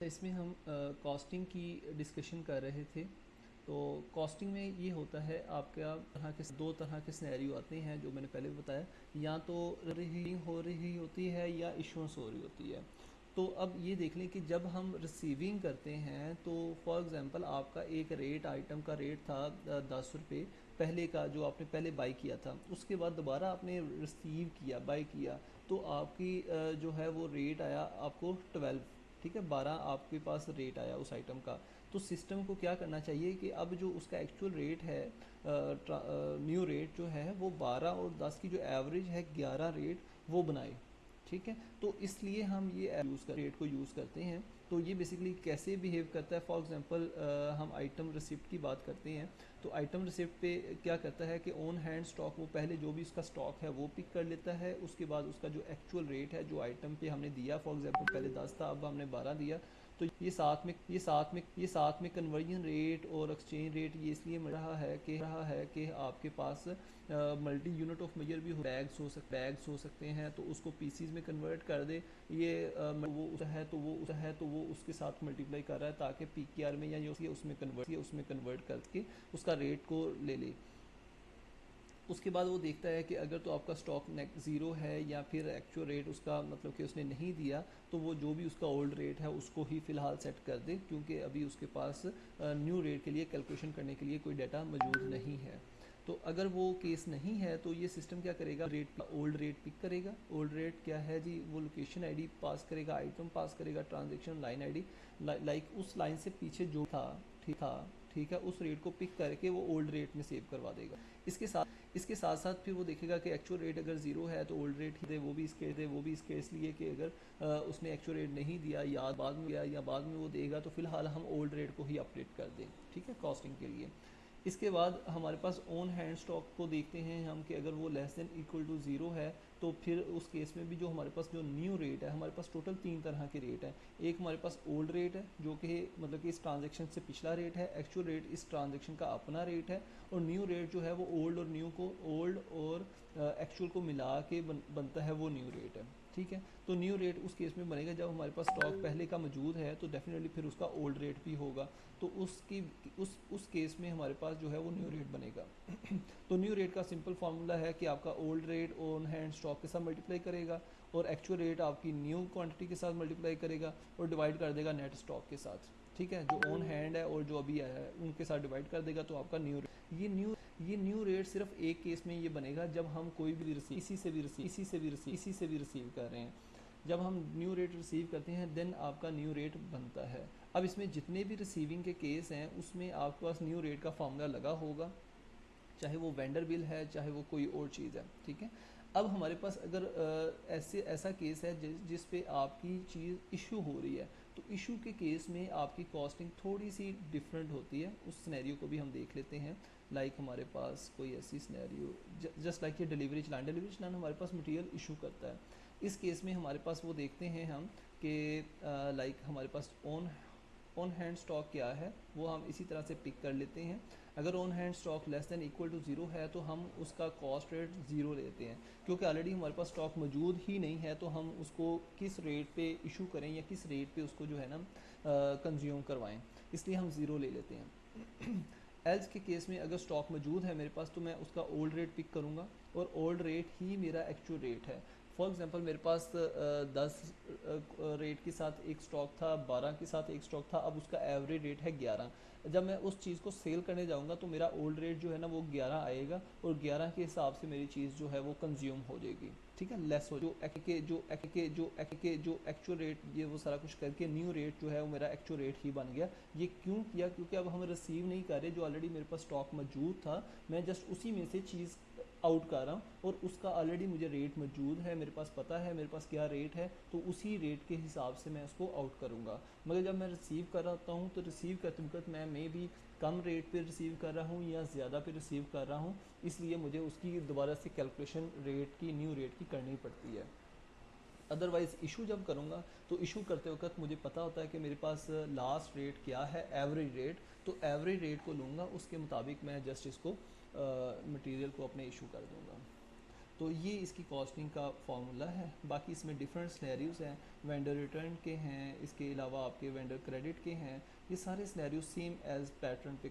तो इसमें हम कॉस्टिंग की डिस्कशन कर रहे थे। तो कॉस्टिंग में ये होता है आपका दो तरह के सिनेरियो आते हैं जो मैंने पहले भी बताया। या तो रिसीविंग हो रही होती है या इशुएंस हो रही होती है। तो अब ये देख लें कि जब हम रिसीविंग करते हैं तो फॉर एग्जांपल आपका एक रेट आइटम का रेट था 10 रुपये पहले का, जो आपने पहले बाई किया था। उसके बाद दोबारा आपने रिसीव किया, बाई किया, तो आपकी जो है वो रेट आया आपको 12। ठीक है, 12 आपके पास रेट आया उस आइटम का। तो सिस्टम को क्या करना चाहिए कि अब जो उसका एक्चुअल रेट है, न्यू रेट जो है वो 12 और 10 की जो एवरेज है 11 रेट वो बनाए। ठीक है, तो इसलिए हम ये रेट को यूज़ करते हैं। तो ये बेसिकली कैसे बिहेव करता है, फॉर एग्जांपल हम आइटम रिसिप्ट की बात करते हैं। तो आइटम रिसिप्ट पे क्या करता है कि ऑन हैंड स्टॉक वो पहले जो भी उसका स्टॉक है वो पिक कर लेता है। उसके बाद उसका जो एक्चुअल रेट है जो आइटम पे हमने दिया, फॉर एग्जांपल पहले 10 था अब हमने 12 दिया, तो ये साथ में कन्वर्जन रेट और एक्सचेंज रेट ये इसलिए मिल रहा है कि आपके पास मल्टी यूनिट ऑफ मेजर भी बैग्स हो सकते हैं, तो उसको पीसीज में कन्वर्ट कर दे। ये वो उसके साथ मल्टीप्लाई कर रहा है ताकि पीकेआर में या जो उसमें कन्वर्ट करके उसका रेट को ले ले। उसके बाद वो देखता है कि अगर तो आपका स्टॉक नेट ज़ीरो है या फिर एक्चुअल रेट उसका मतलब कि उसने नहीं दिया, तो वो जो भी उसका ओल्ड रेट है उसको ही फ़िलहाल सेट कर दे, क्योंकि अभी उसके पास न्यू रेट के लिए कैलकुलेशन करने के लिए कोई डाटा मौजूद नहीं है। तो अगर वो केस नहीं है तो ये सिस्टम क्या करेगा, ओल्ड रेट पिक करेगा। ओल्ड रेट क्या है जी, वो लोकेशन आईडी पास करेगा, आइटम पास करेगा, ट्रांजेक्शन लाइन आईडी, लाइक उस लाइन से पीछे जो ठीक है, उस रेट को पिक करके वो ओल्ड रेट में सेव करवा देगा। इसके साथ साथ फिर वो देखेगा कि एक्चुअल रेट अगर ज़ीरो है तो ओल्ड रेट ही दे। वो भी इसके इसलिए कि अगर उसने एक्चुअल रेट नहीं दिया या बाद में वो देगा, तो फिलहाल हम ओल्ड रेट को ही अपडेट कर दें। ठीक है, कॉस्टिंग के लिए। इसके बाद हमारे पास ऑन हैंड स्टॉक को देखते हैं हम कि अगर वो less than equal to zero है, तो फिर उस केस में भी जो हमारे पास जो न्यू रेट है, हमारे पास टोटल 3 तरह के रेट हैं। एक हमारे पास ओल्ड रेट है जो कि मतलब कि इस ट्रांजेक्शन से पिछला रेट है, एक्चुअल रेट इस ट्रांजेक्शन का अपना रेट है, और न्यू रेट जो है वो ओल्ड और एक्चुअल को मिला के बनता है, वो न्यू रेट है। ठीक है, तो न्यू रेट उस केस में बनेगा जब हमारे पास स्टॉक पहले का मौजूद है, तो डेफिनेटली फिर उसका ओल्ड रेट भी होगा। तो उस केस में हमारे पास जो है वो न्यू रेट बनेगा। तो न्यू रेट का सिंपल फार्मूला है कि आपका old rate on hand stock के साथ मल्टीप्लाई करेगा, और एक्चुअल रेट आपकी न्यू क्वांटिटी के साथ मल्टीप्लाई करेगा, और डिवाइड कर देगा नेट स्टॉक के साथ। ठीक है, जो ऑन हैंड है और जो अभी आया है उनके साथ डिवाइड कर देगा, तो आपका न्यू रेट। ये न्यू रेट सिर्फ एक केस में ये बनेगा जब हम कोई भी रिसीव इसी से भी रिसीव कर रहे हैं। जब हम न्यू रेट रिसीव करते हैं देन आपका न्यू रेट बनता है। अब इसमें जितने भी रिसीविंग के केस हैं उसमें आपके पास न्यू रेट का फार्मूला लगा होगा, चाहे वो वेंडर बिल है चाहे वो कोई और चीज़ है। ठीक है, अब हमारे पास अगर ऐसा केस है जिस पे आपकी चीज़ इशू हो रही है, तो इशू के केस में आपकी कॉस्टिंग थोड़ी सी डिफरेंट होती है। उस सिनेरियो को भी हम देख लेते हैं। लाइक हमारे पास कोई ऐसी सिनेरियो जस्ट लाइक ये डिलीवरी चलान हमारे पास मटेरियल इशू करता है। इस केस में हमारे पास वो देखते हैं हम कि लाइक हमारे पास ऑन हैंड स्टॉक क्या है, वो हम इसी तरह से पिक कर लेते हैं। अगर on hand stock less than equal to zero है तो हम उसका कॉस्ट रेट ज़ीरो लेते हैं, क्योंकि ऑलरेडी हमारे पास स्टॉक मौजूद ही नहीं है, तो हम उसको किस रेट पे इशू करें या किस रेट पे उसको जो है ना कंज्यूम करवाएं, इसलिए हम ज़ीरो ले लेते हैं। एल्स के केस में अगर स्टॉक मौजूद है मेरे पास, तो मैं उसका ओल्ड रेट पिक करूँगा, और ओल्ड रेट ही मेरा एक्चुअल रेट है। फॉर एग्जांपल मेरे पास 10 रेट के साथ एक स्टॉक था, 12 के साथ एक स्टॉक था, अब उसका एवरेज रेट है 11। जब मैं उस चीज़ को सेल करने जाऊंगा तो मेरा ओल्ड रेट जो है ना वो 11 आएगा, और 11 के हिसाब से मेरी चीज़ जो है वो कंज्यूम हो जाएगी। ठीक है, लेस हो जो एक्चुअल रेट ये वो सारा कुछ करके न्यू रेट जो है वो मेरा एक्चुअल रेट ही बन गया। ये क्यों किया, क्योंकि अब हम रिसीव नहीं कर रहे जो ऑलरेडी मेरे पास स्टॉक मौजूद था, मैं जस्ट उसी में से चीज़ आउट कर रहा हूँ, और उसका ऑलरेडी मुझे रेट मौजूद है, मेरे पास पता है मेरे पास क्या रेट है, तो उसी रेट के हिसाब से मैं उसको आउट करूँगा। मगर जब मैं रिसीव कर रहा हूँ तो रिसीव करते वक्त मैं मे भी कम रेट पे रिसीव कर रहा हूँ या ज़्यादा पे रिसीव कर रहा हूँ, इसलिए मुझे उसकी दोबारा से कैलकुलेशन रेट की, न्यू रेट की करनी पड़ती है। अदरवाइज़ इशू जब करूँगा तो इशू करते वक्त मुझे पता होता है कि मेरे पास लास्ट रेट क्या है, एवरेज रेट, तो एवरेज रेट को लूँगा, उसके मुताबिक मैं जस्ट इसको मटेरियल को अपने इशू कर दूँगा। तो ये इसकी कॉस्टिंग का फार्मूला है। बाकी इसमें डिफरेंट स्नैरियोज़ हैं, वेंडर रिटर्न के हैं, इसके अलावा आपके वेंडर क्रेडिट के हैं। ये सारे स्नैरियो सेम एज पैटर्न पे